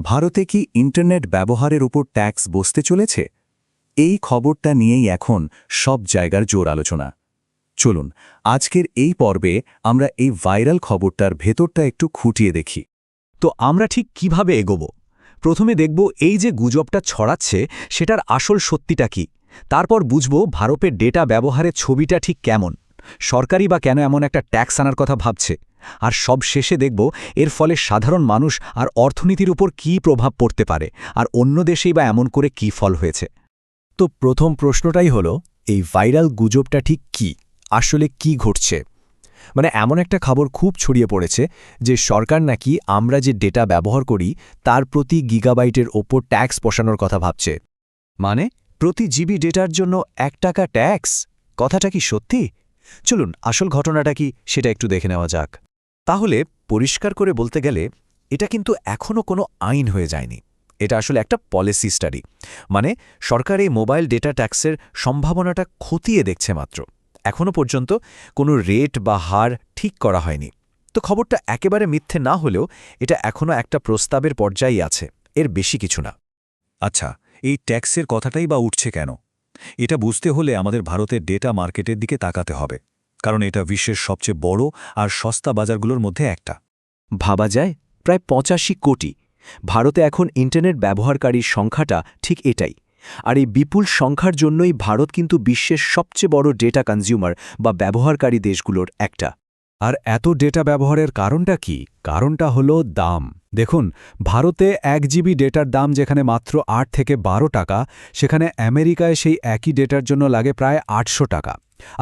ভারতে কি ইন্টারনেট ব্যবহারের উপর ট্যাক্স বসতে চলেছে? এই খবরটা নিয়েই এখন সব জায়গার জোর আলোচনা। চলুন আজকের এই পর্বে আমরা এই ভাইরাল খবরটার ভেতরটা একটু খুঁটিয়ে দেখি। তো আমরা ঠিক কিভাবে এগোব? প্রথমে দেখব এই যে গুজবটা ছড়াচ্ছে সেটার আসল সত্যিটা কি, তারপর বুঝব ভারতের ডেটা ব্যবহারের ছবিটা ঠিক কেমন, সরকারই বা কেন এমন একটা ট্যাক্স আনার কথা ভাবছে, আর সব শেষে দেখব এর ফলে সাধারণ মানুষ আর অর্থনীতির উপর কী প্রভাব পড়তে পারে, আর অন্য দেশেই বা এমন করে কী ফল হয়েছে। তো প্রথম প্রশ্নটাই হলো, এই ভাইরাল গুজবটা ঠিক কি, আসলে কি ঘটছে? এমন একটা খবর খুব ছড়িয়ে পড়েছে যে সরকার নাকি আমরা যে ডেটা ব্যবহার করি তার প্রতি গিগাবাইটের ওপর ট্যাক্স বসানোর কথা ভাবছে। প্রতি জিবি ডেটার জন্য ১ টাকা ট্যাক্স? কথাটা কি সত্যি? চলুন আসল ঘটনাটা কি সেটা একটু দেখে নেওয়া যাক। তাহলে পরিষ্কার করে বলতে গেলে এটা কিন্তু এখনও কোনো আইন হয়ে যায়নি। এটা আসলে একটা পলিসি স্টাডি। সরকার এই মোবাইল ডেটা ট্যাক্সের সম্ভাবনাটা খতিয়ে দেখছে মাত্র। এখনও পর্যন্ত কোনো রেট বা হার ঠিক করা হয়নি। তো খবরটা একেবারে মিথ্যে না হলেও এটা এখনও একটা প্রস্তাবের পর্যায়ে আছে, এর বেশি কিছু না। আচ্ছা, এই ট্যাক্সের কথাটাই বা উঠছে কেন? এটা বুঝতে হলে আমাদের ভারতের ডেটা মার্কেটের দিকে তাকাতে হবে, কারণ এটা বিশ্বের সবচেয়ে বড় আর সস্তা বাজারগুলোর মধ্যে একটা। ভাবা যায় প্রায় ৮৫ কোটি। ভারতে এখন ইন্টারনেট ব্যবহারকারীর সংখ্যাটা ঠিক এটাই। আর এই বিপুল সংখ্যার জন্যই ভারত কিন্তু বিশ্বের সবচেয়ে বড় ডেটা কনজিউমার বা ব্যবহারকারী দেশগুলোর একটা। আর এত ডেটা ব্যবহারের কারণটা কি? কারণটা হলো দাম। দেখুন, ভারতে ১ জিবি ডেটার দাম যেখানে মাত্র ৮ থেকে ১২ টাকা, সেখানে আমেরিকায় সেই একই ডেটার জন্য লাগে প্রায় ৮০০ টাকা।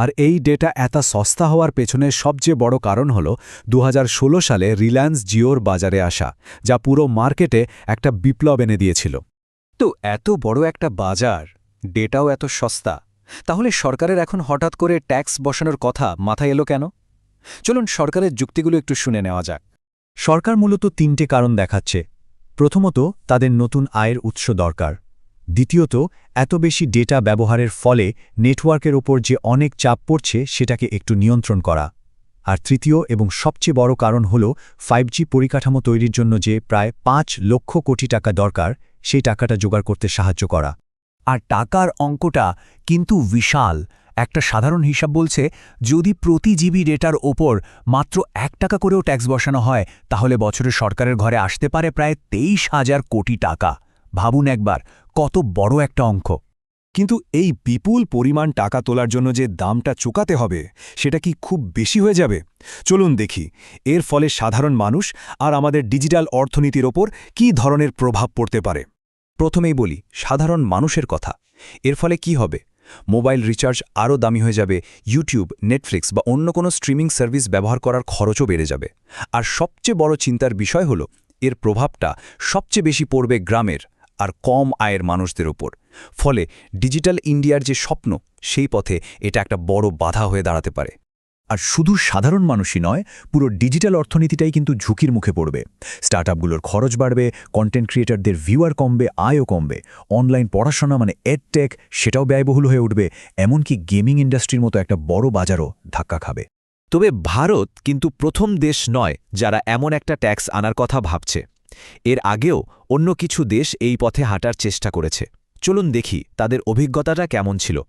আর এই ডেটা এত সস্তা হওয়ার পেছনে সবচেয়ে বড় কারণ হল ২০১৬ সালে রিলায়েন্স জিওর বাজারে আসা, যা পুরো মার্কেটে একটা বিপ্লব এনে দিয়েছিল। তো এত বড় একটা বাজার, ডেটাও এত সস্তা, তাহলে সরকারের এখন হঠাৎ করে ট্যাক্স বসানোর কথা মাথায় এলো কেন? চলুন সরকারের যুক্তিগুলো একটু শুনে নেওয়া যাক। সরকার মূলত ৩টে কারণ দেখাচ্ছে। প্রথমত, তাদের নতুন আয়ের উৎস দরকার। দ্বিতীয়ত, এত বেশি ডেটা ব্যবহারের ফলে নেটওয়ার্কের ওপর যে অনেক চাপ পড়ছে সেটাকে একটু নিয়ন্ত্রণ করা। আর তৃতীয় এবং সবচেয়ে বড় কারণ হল 5G পরিকাঠামো তৈরির জন্য যে প্রায় ৫ লক্ষ কোটি টাকা দরকার, সেই টাকাটা জোগাড় করতে সাহায্য করা। আর টাকার অঙ্কটা কিন্তু বিশাল। একটা সাধারণ হিসাব বলছে, যদি প্রতি জিবি ডেটার ওপর মাত্র ১ টাকা করেও ট্যাক্স বসানো হয়, তাহলে বছরে সরকারের ঘরে আসতে পারে প্রায় ২৩,০০০ কোটি টাকা। ভাবুন একবার, কত বড় একটা অঙ্ক। কিন্তু এই বিপুল পরিমাণ টাকা তোলার জন্য যে দামটা চুকাতে হবে, সেটা কি খুব বেশি হয়ে যাবে? চলুন দেখি এর ফলে সাধারণ মানুষ আর আমাদের ডিজিটাল অর্থনীতির ওপর কী ধরনের প্রভাব পড়তে পারে। প্রথমেই বলি সাধারণ মানুষের কথা। এর ফলে কি হবে? মোবাইল রিচার্জ আরও দামি হয়ে যাবে, ইউটিউব, নেটফ্লিক্স বা অন্য কোনো স্ট্রিমিং সার্ভিস ব্যবহার করার খরচও বেড়ে যাবে। আর সবচেয়ে বড় চিন্তার বিষয় হলো, এর প্রভাবটা সবচেয়ে বেশি পড়বে গ্রামের আর কম আয়ের মানুষদের ওপর। ফলে ডিজিটাল ইন্ডিয়ার যে স্বপ্ন, সেই পথে এটা একটা বড় বাধা হয়ে দাঁড়াতে পারে। আর শুধু সাধারণ মানুষই নয়, পুরো ডিজিটাল অর্থনীতিটাই কিন্তু ঝুঁকির মুখে পড়বে। স্টার্টআপগুলোর খরচ বাড়বে, কন্টেন্ট ক্রিয়েটরদের ভিউয়ার কমবে, আয়ও কমবে। অনলাইন পড়াশোনা এডটেক, সেটাও ব্যয়বহুল হয়ে উঠবে। এমনকি গেমিং ইন্ডাস্ট্রির মতো একটা বড় বাজারও ধাক্কা খাবে। তবে ভারত কিন্তু প্রথম দেশ নয় যারা এমন একটা ট্যাক্স আনার কথা ভাবছে। এর আগেও অন্য কিছু দেশ এই পথে হাঁটার চেষ্টা করেছে। চলুন দেখি তাদের অভিজ্ঞতাটা কেমন ছিল।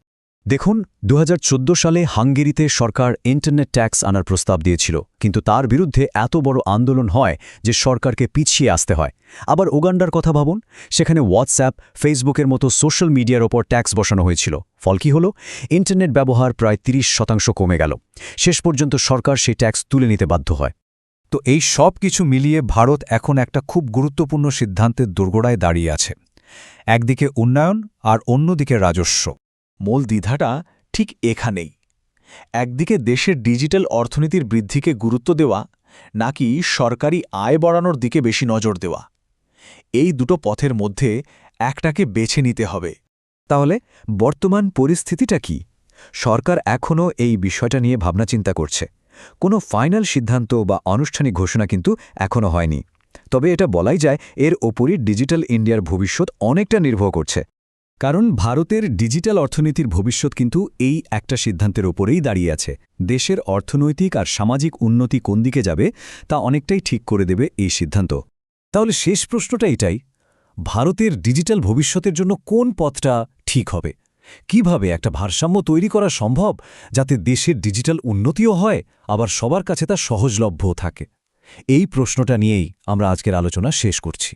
দেখুন, ২০১৪ সালে হাঙ্গেরিতে সরকার ইন্টারনেট ট্যাক্স আনার প্রস্তাব দিয়েছিল, কিন্তু তার বিরুদ্ধে এত বড় আন্দোলন হয় যে সরকারকে পিছিয়ে আসতে হয়। আবার উগান্ডার কথা ভাবুন, সেখানে হোয়াটসঅ্যাপ, ফেসবুকের মতো সোশ্যাল মিডিয়ার ওপর ট্যাক্স বসানো হয়েছিল। ফল কী হলো? ইন্টারনেট ব্যবহার প্রায় ৩০% কমে গেল। শেষ পর্যন্ত সরকার সেই ট্যাক্স তুলে নিতে বাধ্য হয়। তো এই সব কিছু মিলিয়ে ভারত এখন একটা খুব গুরুত্বপূর্ণ সিদ্ধান্তের দোরগোড়ায় দাঁড়িয়ে আছে। একদিকে উন্নয়ন আর অন্যদিকে রাজস্ব। মূল দ্বিধাটা ঠিক এখানেই। একদিকে দেশের ডিজিটাল অর্থনীতির বৃদ্ধিকে গুরুত্ব দেওয়া, নাকি সরকারি আয় বাড়ানোর দিকে বেশি নজর দেওয়া। এই দুটো পথের মধ্যে একটাকে বেছে নিতে হবে। তাহলে বর্তমান পরিস্থিতিটা কি? সরকার এখনও এই বিষয়টা নিয়ে ভাবনাচিন্তা করছে। কোনো ফাইনাল সিদ্ধান্ত বা আনুষ্ঠানিক ঘোষণা কিন্তু এখনও হয়নি। তবে এটা বলাই যায়, এর ওপরই ডিজিটাল ইন্ডিয়ার ভবিষ্যৎ অনেকটা নির্ভর করছে। কারণ ভারতের ডিজিটাল অর্থনীতির ভবিষ্যৎ কিন্তু এই একটা সিদ্ধান্তের ওপরেই দাঁড়িয়ে আছে। দেশের অর্থনৈতিক আর সামাজিক উন্নতি কোন দিকে যাবে তা অনেকটাই ঠিক করে দেবে এই সিদ্ধান্ত। তাহলে শেষ প্রশ্নটা এটাই, ভারতের ডিজিটাল ভবিষ্যতের জন্য কোন পথটা ঠিক হবে? কিভাবে একটা ভারসাম্য তৈরি করা সম্ভব যাতে দেশের ডিজিটাল উন্নতিও হয় আবার সবার কাছে তা সহজলভ্যও থাকে? এই প্রশ্নটা নিয়েই আমরা আজকের আলোচনা শেষ করছি।